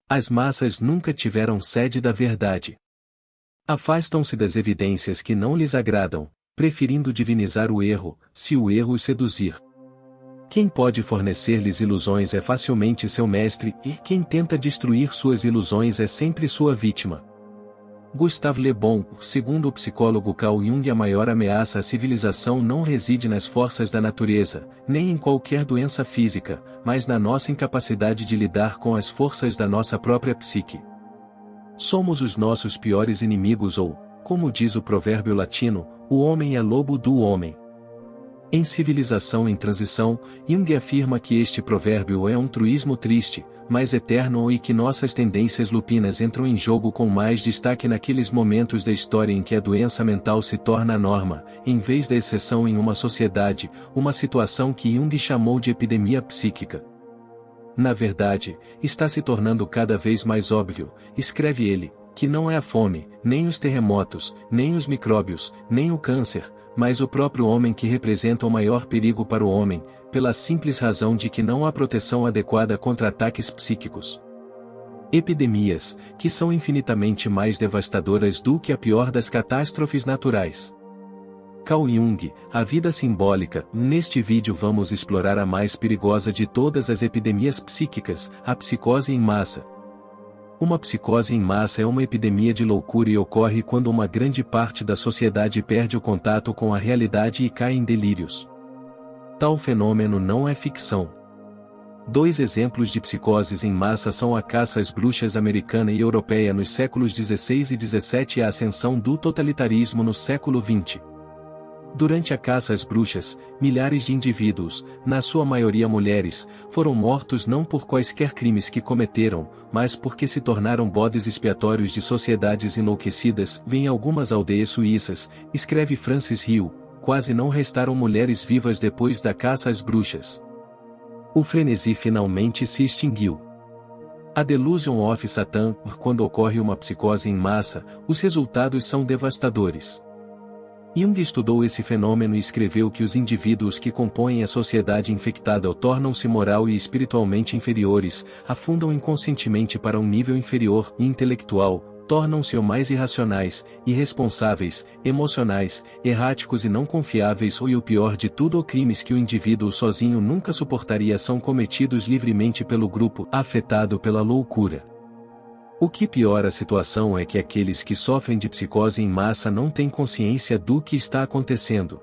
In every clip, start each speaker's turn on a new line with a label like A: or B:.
A: As massas nunca tiveram sede da verdade. Afastam-se das evidências que não lhes agradam, preferindo divinizar o erro, se o erro os seduzir. Quem pode fornecer-lhes ilusões é facilmente seu mestre, e quem tenta destruir suas ilusões é sempre sua vítima. Gustave Le Bon, segundo o psicólogo Carl Jung, a maior ameaça à civilização não reside nas forças da natureza, nem em qualquer doença física, mas na nossa incapacidade de lidar com as forças da nossa própria psique. Somos os nossos piores inimigos ou, como diz o provérbio latino, o homem é lobo do homem. Em Civilização em Transição, Jung afirma que este provérbio é um truísmo triste, mas eterno, e que nossas tendências lupinas entram em jogo com mais destaque naqueles momentos da história em que a doença mental se torna a norma, em vez da exceção em uma sociedade, uma situação que Jung chamou de epidemia psíquica. Na verdade, está se tornando cada vez mais óbvio, escreve ele, que não é a fome, nem os terremotos, nem os micróbios, nem o câncer, mas o próprio homem que representa o maior perigo para o homem, pela simples razão de que não há proteção adequada contra ataques psíquicos. Epidemias, que são infinitamente mais devastadoras do que a pior das catástrofes naturais. Carl Jung, a vida simbólica. Neste vídeo vamos explorar a mais perigosa de todas as epidemias psíquicas, a psicose em massa. Uma psicose em massa é uma epidemia de loucura e ocorre quando uma grande parte da sociedade perde o contato com a realidade e cai em delírios. Tal fenômeno não é ficção. Dois exemplos de psicoses em massa são a caça às bruxas americana e europeia nos séculos XVI e XVII e a ascensão do totalitarismo no século XX. Durante a caça às bruxas, milhares de indivíduos, na sua maioria mulheres, foram mortos não por quaisquer crimes que cometeram, mas porque se tornaram bodes expiatórios de sociedades enlouquecidas. Em algumas aldeias suíças, escreve Francis Hill, quase não restaram mulheres vivas depois da caça às bruxas. O frenesi finalmente se extinguiu. A delusion of Satan, quando ocorre uma psicose em massa, os resultados são devastadores. Jung estudou esse fenômeno e escreveu que os indivíduos que compõem a sociedade infectada tornam-se moral e espiritualmente inferiores, afundam inconscientemente para um nível inferior e intelectual, tornam-se ou mais irracionais, irresponsáveis, emocionais, erráticos e não confiáveis, ou, e o pior de tudo, crimes que o indivíduo sozinho nunca suportaria são cometidos livremente pelo grupo, afetado pela loucura. O que piora a situação é que aqueles que sofrem de psicose em massa não têm consciência do que está acontecendo.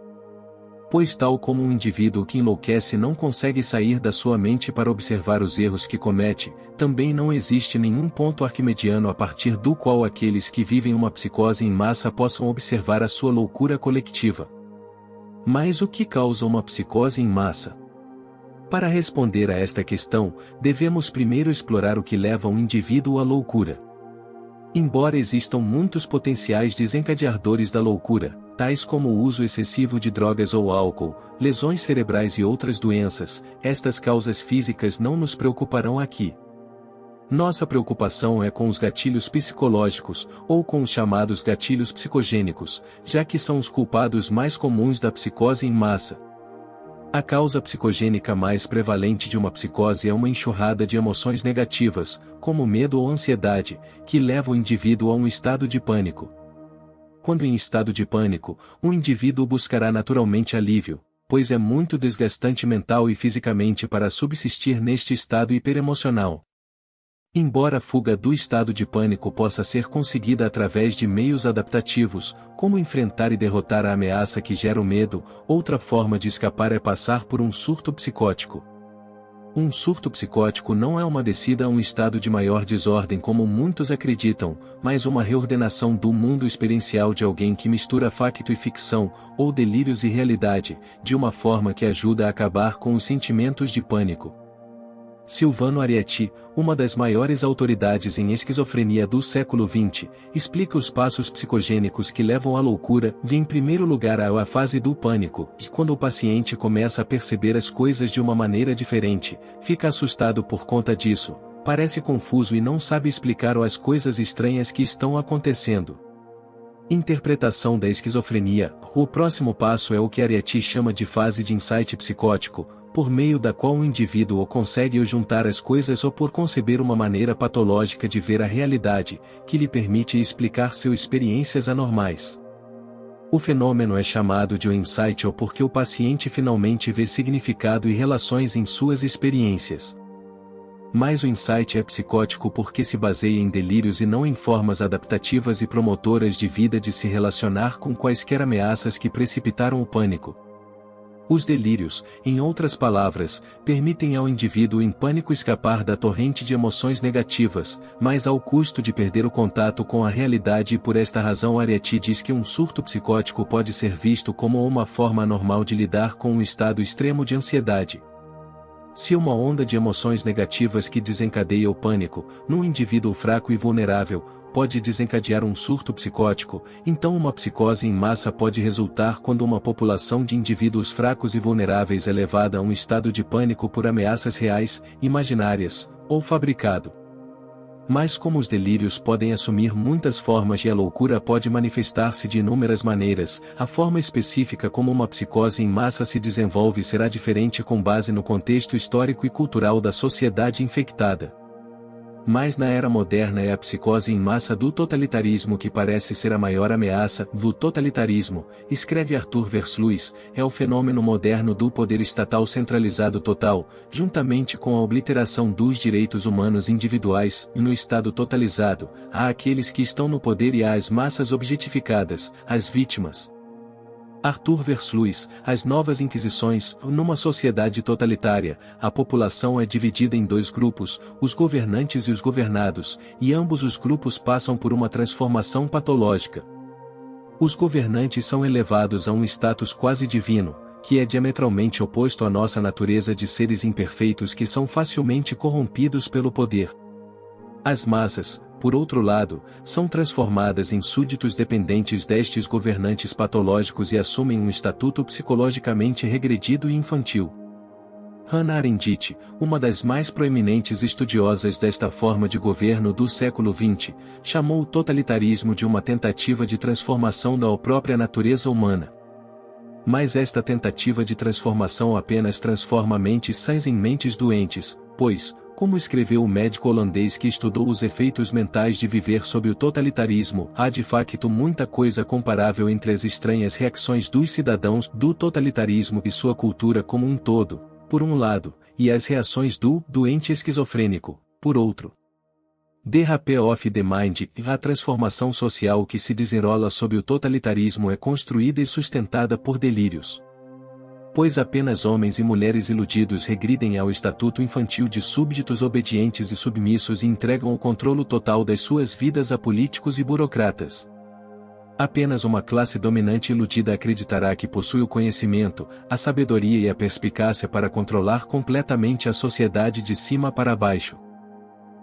A: Pois tal como um indivíduo que enlouquece não consegue sair da sua mente para observar os erros que comete, também não existe nenhum ponto arquimediano a partir do qual aqueles que vivem uma psicose em massa possam observar a sua loucura coletiva. Mas o que causa uma psicose em massa? Para responder a esta questão, devemos primeiro explorar o que leva um indivíduo à loucura. Embora existam muitos potenciais desencadeadores da loucura, tais como o uso excessivo de drogas ou álcool, lesões cerebrais e outras doenças, estas causas físicas não nos preocuparão aqui. Nossa preocupação é com os gatilhos psicológicos, ou com os chamados gatilhos psicogênicos, já que são os culpados mais comuns da psicose em massa. A causa psicogênica mais prevalente de uma psicose é uma enxurrada de emoções negativas, como medo ou ansiedade, que leva o indivíduo a um estado de pânico. Quando em estado de pânico, o indivíduo buscará naturalmente alívio, pois é muito desgastante mental e fisicamente para subsistir neste estado hiperemocional. Embora a fuga do estado de pânico possa ser conseguida através de meios adaptativos, como enfrentar e derrotar a ameaça que gera o medo, outra forma de escapar é passar por um surto psicótico. Um surto psicótico não é uma descida a um estado de maior desordem como muitos acreditam, mas uma reordenação do mundo experiencial de alguém que mistura facto e ficção, ou delírios e realidade, de uma forma que ajuda a acabar com os sentimentos de pânico. Silvano Arietti, uma das maiores autoridades em esquizofrenia do século XX, explica os passos psicogênicos que levam à loucura. Em primeiro lugar há a fase do pânico, que quando o paciente começa a perceber as coisas de uma maneira diferente, fica assustado por conta disso, parece confuso e não sabe explicar as coisas estranhas que estão acontecendo. Interpretação da esquizofrenia. O próximo passo é o que Arietti chama de fase de insight psicótico, por meio da qual o indivíduo ou consegue juntar as coisas ou por conceber uma maneira patológica de ver a realidade, que lhe permite explicar suas experiências anormais. O fenômeno é chamado de insight ou porque o paciente finalmente vê significado e relações em suas experiências. Mas o insight é psicótico porque se baseia em delírios e não em formas adaptativas e promotoras de vida de se relacionar com quaisquer ameaças que precipitaram o pânico. Os delírios, em outras palavras, permitem ao indivíduo em pânico escapar da torrente de emoções negativas, mas ao custo de perder o contato com a realidade, e por esta razão Ariety diz que um surto psicótico pode ser visto como uma forma anormal de lidar com um estado extremo de ansiedade. Se uma onda de emoções negativas que desencadeia o pânico, num indivíduo fraco e vulnerável, pode desencadear um surto psicótico, então uma psicose em massa pode resultar quando uma população de indivíduos fracos e vulneráveis é levada a um estado de pânico por ameaças reais, imaginárias, ou fabricado. Mas como os delírios podem assumir muitas formas e a loucura pode manifestar-se de inúmeras maneiras, a forma específica como uma psicose em massa se desenvolve será diferente com base no contexto histórico e cultural da sociedade infectada. Mas na era moderna é a psicose em massa do totalitarismo que parece ser a maior ameaça do totalitarismo, escreve Arthur Versluis, é o fenômeno moderno do poder estatal centralizado total, juntamente com a obliteração dos direitos humanos individuais, e no estado totalizado, há aqueles que estão no poder e há as massas objetificadas, as vítimas. Arthur Versluis, As Novas Inquisições, numa sociedade totalitária, a população é dividida em dois grupos, os governantes e os governados, e ambos os grupos passam por uma transformação patológica. Os governantes são elevados a um status quase divino, que é diametralmente oposto à nossa natureza de seres imperfeitos que são facilmente corrompidos pelo poder. As massas, por outro lado, são transformadas em súditos dependentes destes governantes patológicos e assumem um estatuto psicologicamente regredido e infantil. Hannah Arendt, uma das mais proeminentes estudiosas desta forma de governo do século XX, chamou o totalitarismo de uma tentativa de transformação da própria natureza humana. Mas esta tentativa de transformação apenas transforma mentes sãs em mentes doentes, pois, como escreveu o médico holandês que estudou os efeitos mentais de viver sob o totalitarismo, há de facto muita coisa comparável entre as estranhas reações dos cidadãos do totalitarismo e sua cultura como um todo, por um lado, e as reações do doente esquizofrênico, por outro. The Rape of the Mind, a transformação social que se desenrola sob o totalitarismo é construída e sustentada por delírios. Pois apenas homens e mulheres iludidos regridem ao estatuto infantil de súbditos obedientes e submissos e entregam o controle total das suas vidas a políticos e burocratas. Apenas uma classe dominante iludida acreditará que possui o conhecimento, a sabedoria e a perspicácia para controlar completamente a sociedade de cima para baixo.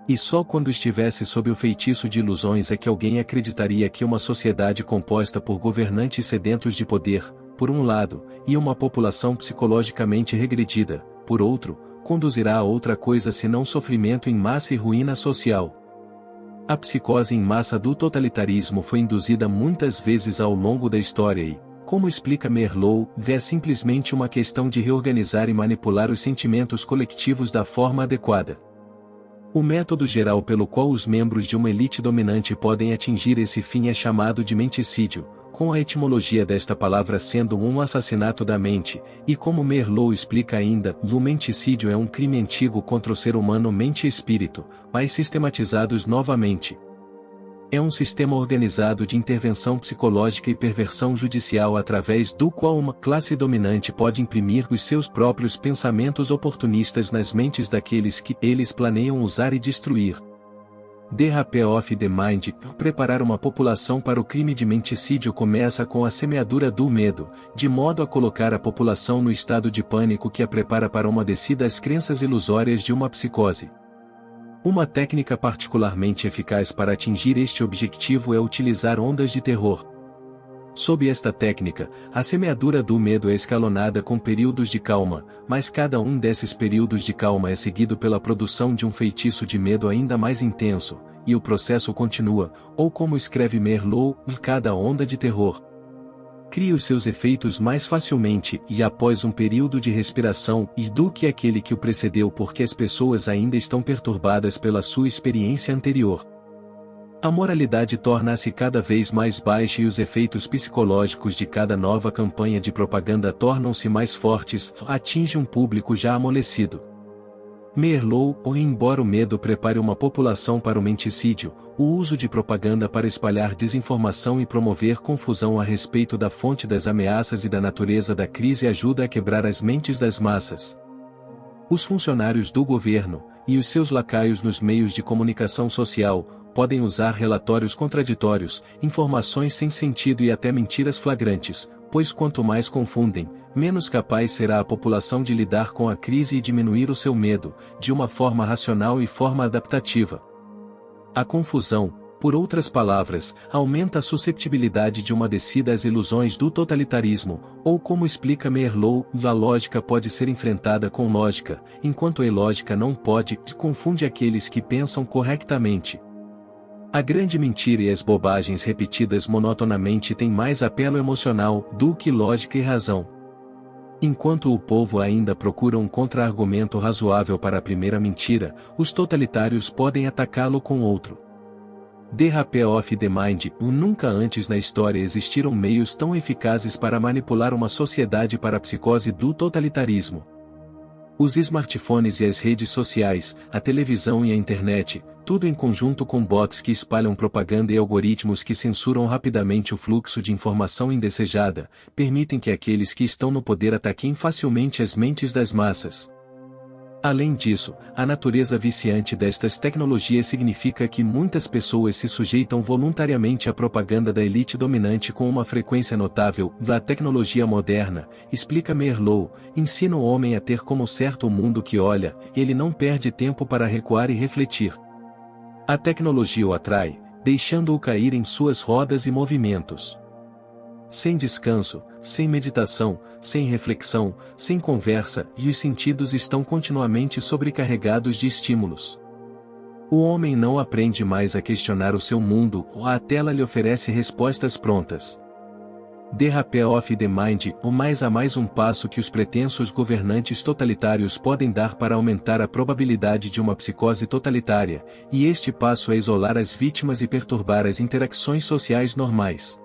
A: E só quando estivesse sob o feitiço de ilusões é que alguém acreditaria que uma sociedade composta por governantes sedentos de poder, por um lado, e uma população psicologicamente regredida, por outro, conduzirá a outra coisa senão sofrimento em massa e ruína social. A psicose em massa do totalitarismo foi induzida muitas vezes ao longo da história e, como explica Merleau, é simplesmente uma questão de reorganizar e manipular os sentimentos coletivos da forma adequada. O método geral pelo qual os membros de uma elite dominante podem atingir esse fim é chamado de menticídio, com a etimologia desta palavra sendo um assassinato da mente, e como Merleau explica ainda, o menticídio é um crime antigo contra o ser humano mente e espírito, mas sistematizados novamente. É um sistema organizado de intervenção psicológica e perversão judicial através do qual uma classe dominante pode imprimir os seus próprios pensamentos oportunistas nas mentes daqueles que eles planeiam usar e destruir. The Rape of the Mind, preparar uma população para o crime de menticídio começa com a semeadura do medo, de modo a colocar a população no estado de pânico que a prepara para uma descida às crenças ilusórias de uma psicose. Uma técnica particularmente eficaz para atingir este objetivo é utilizar ondas de terror. Sob esta técnica, a semeadura do medo é escalonada com períodos de calma, mas cada um desses períodos de calma é seguido pela produção de um feitiço de medo ainda mais intenso, e o processo continua, ou como escreve Merleau, cada onda de terror. cria os seus efeitos mais facilmente e após um período de respiração do que aquele que o precedeu, porque as pessoas ainda estão perturbadas pela sua experiência anterior. A moralidade torna-se cada vez mais baixa e os efeitos psicológicos de cada nova campanha de propaganda tornam-se mais fortes, atinge um público já amolecido. Meerlow, embora o medo prepare uma população para o menticídio, o uso de propaganda para espalhar desinformação e promover confusão a respeito da fonte das ameaças e da natureza da crise ajuda a quebrar as mentes das massas. Os funcionários do governo, e os seus lacaios nos meios de comunicação social, podem usar relatórios contraditórios, informações sem sentido e até mentiras flagrantes, pois quanto mais confundem, menos capaz será a população de lidar com a crise e diminuir o seu medo, de uma forma racional e forma adaptativa. A confusão, por outras palavras, aumenta a susceptibilidade de uma descida às ilusões do totalitarismo, ou como explica Meerlow, a lógica pode ser enfrentada com lógica, enquanto a ilógica não pode, confunde aqueles que pensam corretamente. A grande mentira e as bobagens repetidas monotonamente têm mais apelo emocional do que lógica e razão. Enquanto o povo ainda procura um contra-argumento razoável para a primeira mentira, os totalitários podem atacá-lo com outro. The Rape of the Mind. Nunca antes na história existiram meios tão eficazes para manipular uma sociedade para a psicose do totalitarismo. Os smartphones e as redes sociais, a televisão e a internet, tudo em conjunto com bots que espalham propaganda e algoritmos que censuram rapidamente o fluxo de informação indesejada, permitem que aqueles que estão no poder ataquem facilmente as mentes das massas. Além disso, a natureza viciante destas tecnologias significa que muitas pessoas se sujeitam voluntariamente à propaganda da elite dominante com uma frequência notável. A tecnologia moderna, explica Meerlow, ensina o homem a ter como certo o mundo que olha, ele não perde tempo para recuar e refletir. A tecnologia o atrai, deixando-o cair em suas rodas e movimentos. Sem descanso, sem meditação, sem reflexão, sem conversa, e os sentidos estão continuamente sobrecarregados de estímulos. O homem não aprende mais a questionar o seu mundo, a tela lhe oferece respostas prontas. The Rape of the Mind. Mais a mais um passo que os pretensos governantes totalitários podem dar para aumentar a probabilidade de uma psicose totalitária, e este passo é isolar as vítimas e perturbar as interações sociais normais.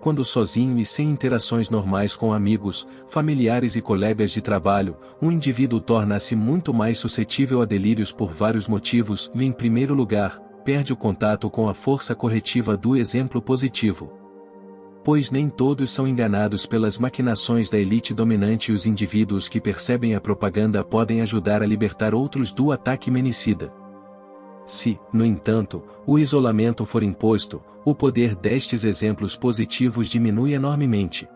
A: Quando sozinho e sem interações normais com amigos, familiares e colegas de trabalho, um indivíduo torna-se muito mais suscetível a delírios por vários motivos. Em primeiro lugar, perde o contato com a força corretiva do exemplo positivo. Pois nem todos são enganados pelas maquinações da elite dominante e os indivíduos que percebem a propaganda podem ajudar a libertar outros do ataque menicida. Se, no entanto, o isolamento for imposto, o poder destes exemplos positivos diminui enormemente.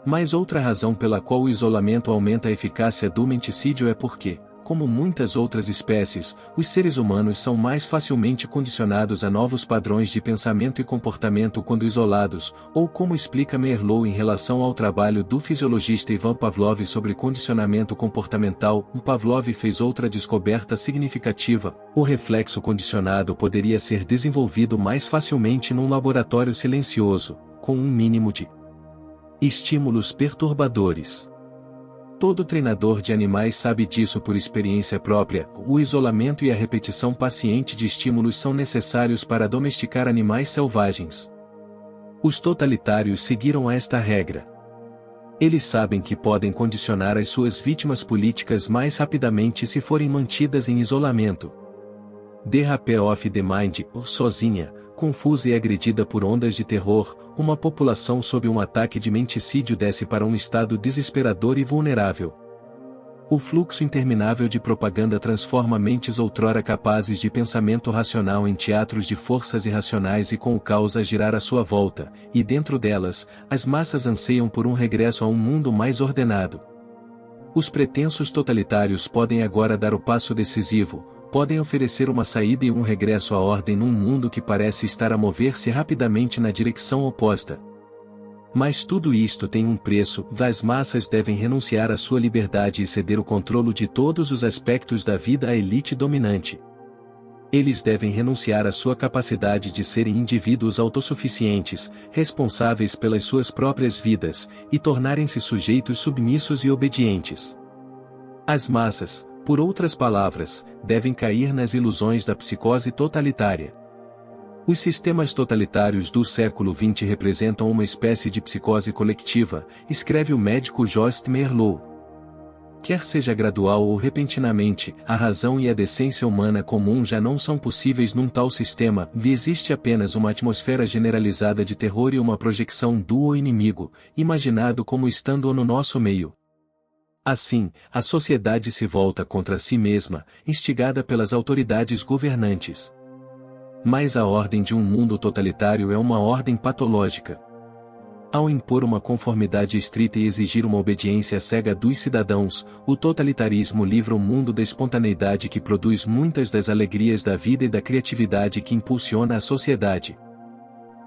A: Mas outra razão pela qual o isolamento aumenta a eficácia do menticídio é porque, como muitas outras espécies, os seres humanos são mais facilmente condicionados a novos padrões de pensamento e comportamento quando isolados, ou como explica Meerlow em relação ao trabalho do fisiologista Ivan Pavlov sobre condicionamento comportamental. Pavlov fez outra descoberta significativa: o reflexo condicionado poderia ser desenvolvido mais facilmente num laboratório silencioso, com um mínimo de estímulos perturbadores. Todo treinador de animais sabe disso por experiência própria. O isolamento e a repetição paciente de estímulos são necessários para domesticar animais selvagens. Os totalitários seguiram esta regra. Eles sabem que podem condicionar as suas vítimas políticas mais rapidamente se forem mantidas em isolamento. The Rape of the Mind. Sozinha, confusa e agredida por ondas de terror, uma população sob um ataque de menticídio desce para um estado desesperador e vulnerável. O fluxo interminável de propaganda transforma mentes outrora capazes de pensamento racional em teatros de forças irracionais e com o caos a girar à sua volta, e dentro delas, as massas anseiam por um regresso a um mundo mais ordenado. Os pretensos totalitários podem agora dar o passo decisivo, podem oferecer uma saída e um regresso à ordem num mundo que parece estar a mover-se rapidamente na direção oposta. Mas tudo isto tem um preço. As massas devem renunciar à sua liberdade e ceder o controle de todos os aspectos da vida à elite dominante. Eles devem renunciar à sua capacidade de serem indivíduos autossuficientes, responsáveis pelas suas próprias vidas, e tornarem-se sujeitos submissos e obedientes. As massas, por outras palavras, devem cair nas ilusões da psicose totalitária. Os sistemas totalitários do século XX representam uma espécie de psicose coletiva, escreve o médico Jost Meerloh. Quer seja gradual ou repentinamente, a razão e a decência humana comum já não são possíveis num tal sistema, e existe apenas uma atmosfera generalizada de terror e uma projecção do inimigo, imaginado como estando no nosso meio. Assim, a sociedade se volta contra si mesma, instigada pelas autoridades governantes. Mas a ordem de um mundo totalitário é uma ordem patológica. Ao impor uma conformidade estrita e exigir uma obediência cega dos cidadãos, o totalitarismo livra o mundo da espontaneidade que produz muitas das alegrias da vida e da criatividade que impulsiona a sociedade.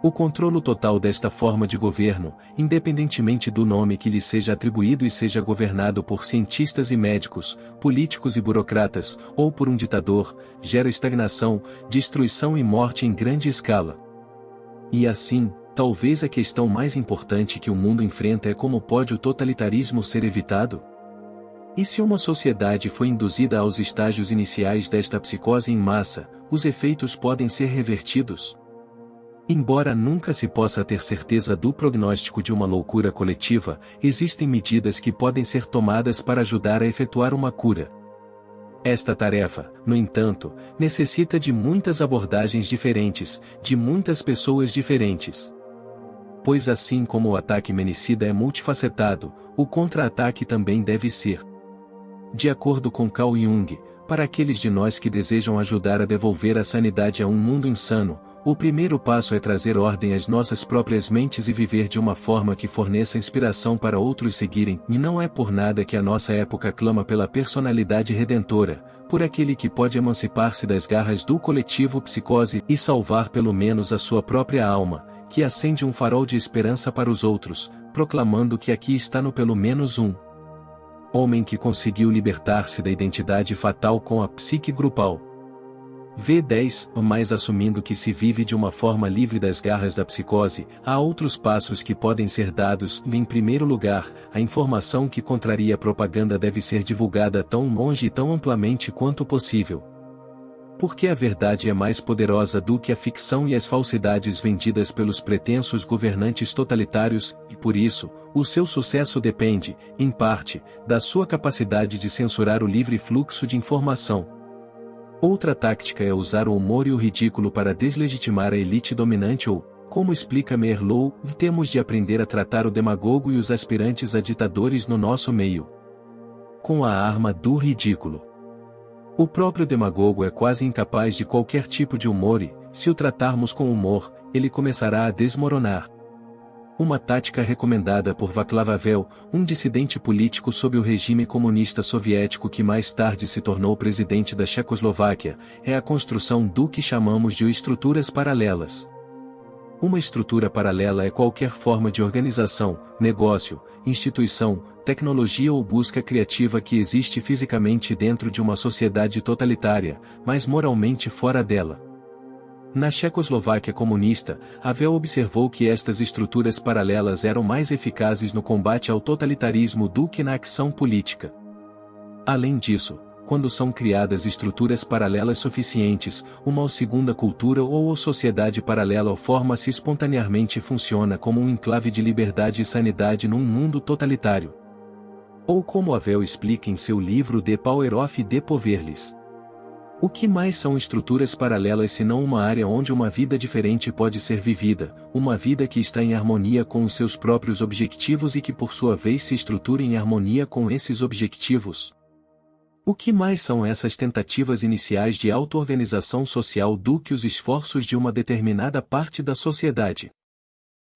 A: O controlo total desta forma de governo, independentemente do nome que lhe seja atribuído e seja governado por cientistas e médicos, políticos e burocratas, ou por um ditador, gera estagnação, destruição e morte em grande escala. E assim, talvez a questão mais importante que o mundo enfrenta é como pode o totalitarismo ser evitado? E se uma sociedade foi induzida aos estágios iniciais desta psicose em massa, os efeitos podem ser revertidos? Embora nunca se possa ter certeza do prognóstico de uma loucura coletiva, existem medidas que podem ser tomadas para ajudar a efetuar uma cura. Esta tarefa, no entanto, necessita de muitas abordagens diferentes, de muitas pessoas diferentes. Pois assim como o ataque menicida é multifacetado, o contra-ataque também deve ser. De acordo com Carl Jung, para aqueles de nós que desejam ajudar a devolver a sanidade a um mundo insano, o primeiro passo é trazer ordem às nossas próprias mentes e viver de uma forma que forneça inspiração para outros seguirem, e não é por nada que a nossa época clama pela personalidade redentora, por aquele que pode emancipar-se das garras do coletivo psicose e salvar pelo menos a sua própria alma, que acende um farol de esperança para os outros, proclamando que aqui está no pelo menos um homem que conseguiu libertar-se da identidade fatal com a psique grupal. V10, mas assumindo que se vive de uma forma livre das garras da psicose, há outros passos que podem ser dados. Em primeiro lugar, a informação que contraria a propaganda deve ser divulgada tão longe e tão amplamente quanto possível. Porque a verdade é mais poderosa do que a ficção e as falsidades vendidas pelos pretensos governantes totalitários, e por isso, o seu sucesso depende, em parte, da sua capacidade de censurar o livre fluxo de informação. Outra tática é usar o humor e o ridículo para deslegitimar a elite dominante ou, como explica Meerloh, temos de aprender a tratar o demagogo e os aspirantes a ditadores no nosso meio com a arma do ridículo. O próprio demagogo é quase incapaz de qualquer tipo de humor e, se o tratarmos com humor, ele começará a desmoronar. Uma tática recomendada por Václav Havel, um dissidente político sob o regime comunista soviético que mais tarde se tornou presidente da Checoslováquia, é a construção do que chamamos de estruturas paralelas. Uma estrutura paralela é qualquer forma de organização, negócio, instituição, tecnologia ou busca criativa que existe fisicamente dentro de uma sociedade totalitária, mas moralmente fora dela. Na Checoslováquia comunista, Havel observou que estas estruturas paralelas eram mais eficazes no combate ao totalitarismo do que na ação política. Além disso, quando são criadas estruturas paralelas suficientes, uma ou segunda cultura ou sociedade paralela forma-se espontaneamente e funciona como um enclave de liberdade e sanidade num mundo totalitário. Ou como Havel explica em seu livro The Power of the Powerless. O que mais são estruturas paralelas senão uma área onde uma vida diferente pode ser vivida, uma vida que está em harmonia com os seus próprios objetivos e que por sua vez se estrutura em harmonia com esses objetivos? O que mais são essas tentativas iniciais de auto-organização social do que os esforços de uma determinada parte da sociedade?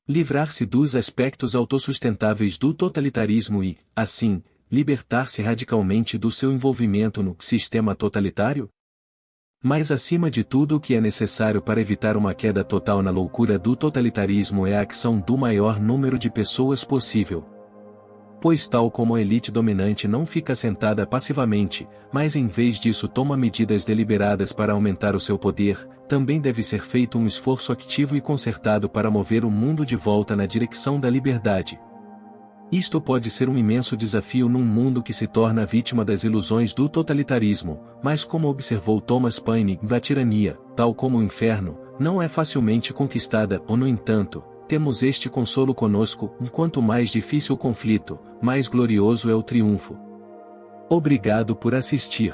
A: Livrar-se dos aspectos autossustentáveis do totalitarismo e, assim, libertar-se radicalmente do seu envolvimento no sistema totalitário? Mas acima de tudo o que é necessário para evitar uma queda total na loucura do totalitarismo é a ação do maior número de pessoas possível. Pois tal como a elite dominante não fica sentada passivamente, mas em vez disso toma medidas deliberadas para aumentar o seu poder, também deve ser feito um esforço ativo e concertado para mover o mundo de volta na direção da liberdade. Isto pode ser um imenso desafio num mundo que se torna vítima das ilusões do totalitarismo, mas como observou Thomas Paine, a tirania, tal como o inferno, não é facilmente conquistada, ou no entanto, temos este consolo conosco, quanto mais difícil o conflito, mais glorioso é o triunfo. Obrigado por assistir.